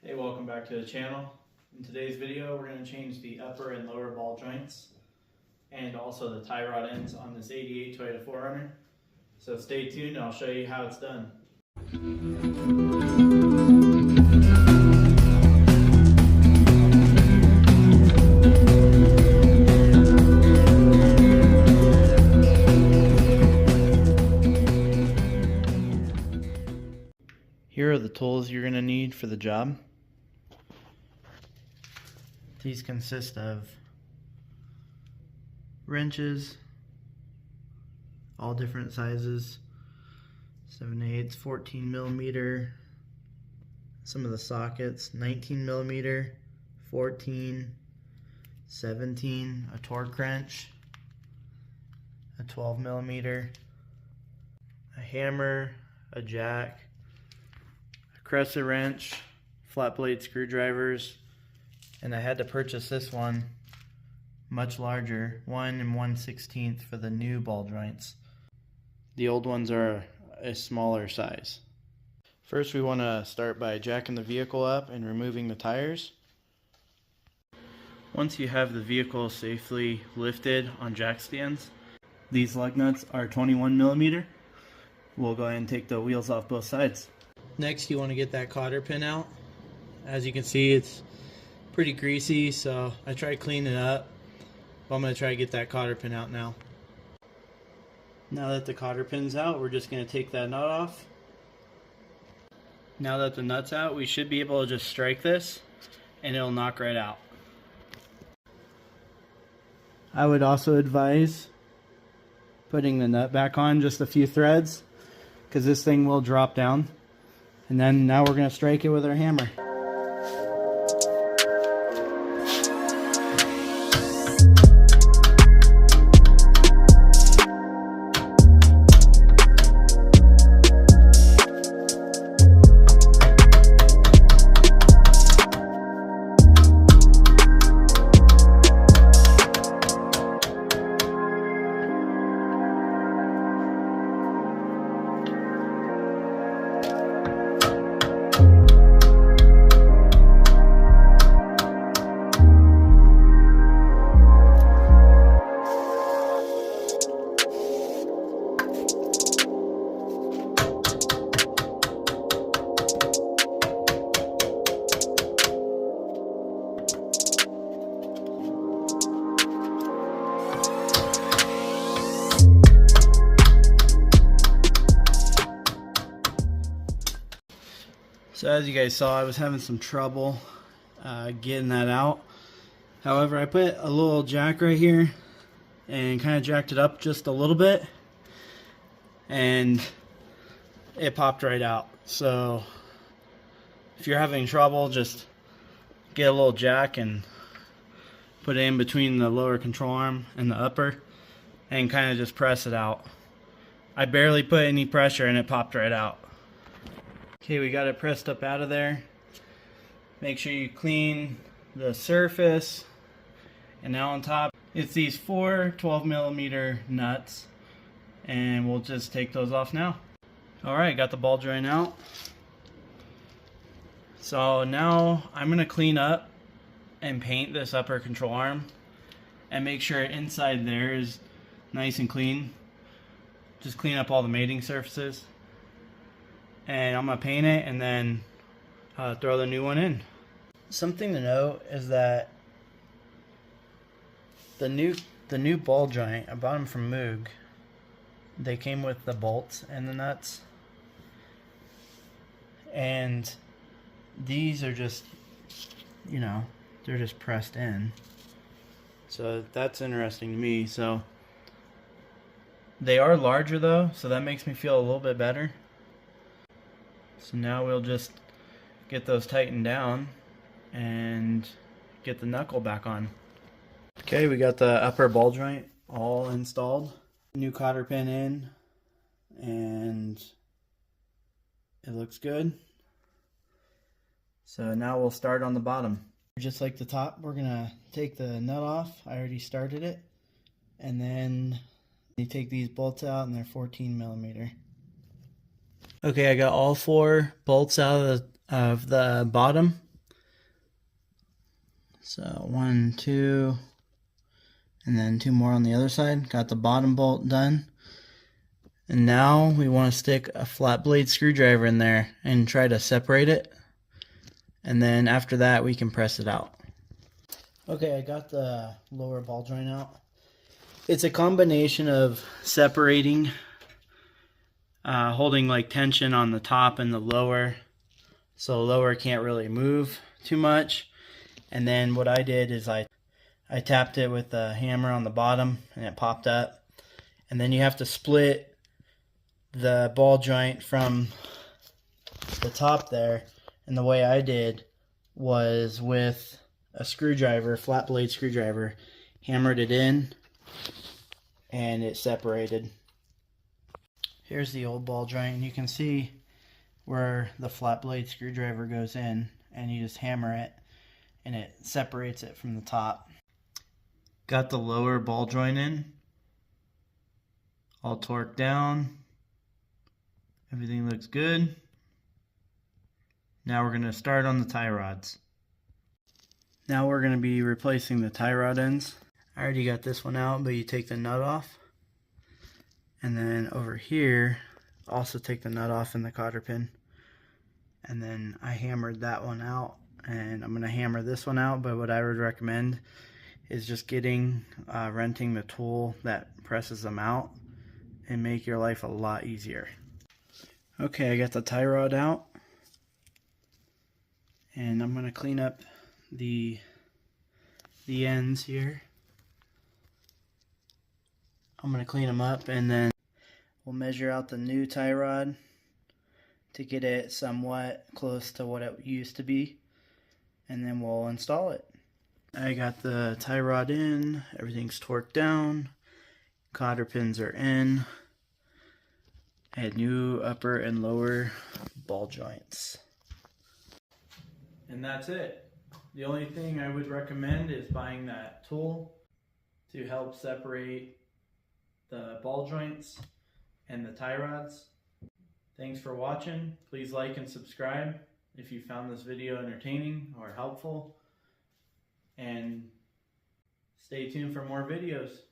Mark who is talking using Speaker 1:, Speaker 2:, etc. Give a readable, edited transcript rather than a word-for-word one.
Speaker 1: Hey, welcome back to the channel. In today's video, we're going to change the upper and lower ball joints and also the tie rod ends on this 88 Toyota 4Runner. So stay tuned and I'll show you how it's done. Here are the tools you're going to need for the job. These consist of wrenches, all different sizes, 7/8, 14 millimeter, some of the sockets, 19 millimeter, 14, 17, a torque wrench, a 12 millimeter, a hammer, a jack, a crescent wrench, flat blade screwdrivers, and I had to purchase this one much larger, 1 1/16 for the new ball joints. The old ones are a smaller size. First we want to start by jacking the vehicle up and removing the tires. Once you have the vehicle safely lifted on jack stands, these lug nuts are 21 millimeter. We'll go ahead and take the wheels off both sides. Next you want to get that cotter pin out. As you can see, it's pretty greasy, so I tried cleaning it up, but I'm going to try to get that cotter pin out now. Now that the cotter pin's out, we're just going to take that nut off. Now that the nut's out, we should be able to just strike this and it'll knock right out. I would also advise putting the nut back on just a few threads, because this thing will drop down. And then now we're going to strike it with our hammer. So as you guys saw, I was having some trouble getting that out. However, I put a little jack right here and kind of jacked it up just a little bit, and it popped right out. So if you're having trouble, just get a little jack and put it in between the lower control arm and the upper and kind of just press it out. I barely put any pressure and it popped right out. Okay, we got it pressed up out of there. Make sure you clean the surface. And now on top, it's these 4 12 millimeter nuts. And we'll just take those off now. Alright, got the ball joint out. So now I'm going to clean up and paint this upper control arm. And make sure inside there is nice and clean. Just clean up all the mating surfaces. And I'm going to paint it and then throw the new one in. Something to note is that the new ball joint, I bought them from Moog. They came with the bolts and the nuts. And these are just, you know, they're just pressed in. So that's interesting to me. So they are larger though, so that makes me feel a little bit better. So now we'll just get those tightened down and get the knuckle back on. Okay, we got the upper ball joint all installed. New cotter pin in, and it looks good. So now we'll start on the bottom. Just like the top, we're gonna take the nut off. I already started it. And then you take these bolts out, and they're 14 millimeter. Okay, I got all 4 bolts out of the bottom, So 1, 2, and then 2 more on the other side. Got the bottom bolt done. And now we want to stick a flat blade screwdriver in there and try to separate it. And then after that we can press it out. Okay, I got the lower ball joint out. It's a combination of separating, holding like tension on the top and the lower, so the lower can't really move too much. And then what I did is I tapped it with a hammer on the bottom and it popped up. And then you have to split the ball joint from the top there. And the way I did was with a screwdriver, flat blade screwdriver, hammered it in and it separated. Here's the old ball joint, and you can see where the flat blade screwdriver goes in, and you just hammer it and it separates it from the top. Got the lower ball joint in, all torqued down. Everything looks good. Now we're going to start on the tie rods. Now we're going to be replacing the tie rod ends. I already got this one out, but you take the nut off. And then over here, also take the nut off in the cotter pin. And then I hammered that one out, and I'm going to hammer this one out, but what I would recommend is just renting the tool that presses them out and make your life a lot easier. Okay, I got the tie rod out, and I'm going to clean up the ends here. I'm going to clean them up, and then we'll measure out the new tie rod to get it somewhat close to what it used to be, and then we'll install it. I got the tie rod in, everything's torqued down, cotter pins are in, I had new upper and lower ball joints. And that's it. The only thing I would recommend is buying that tool to help separate the ball joints and the tie rods. Thanks for watching. Please like and subscribe if you found this video entertaining or helpful. And stay tuned for more videos.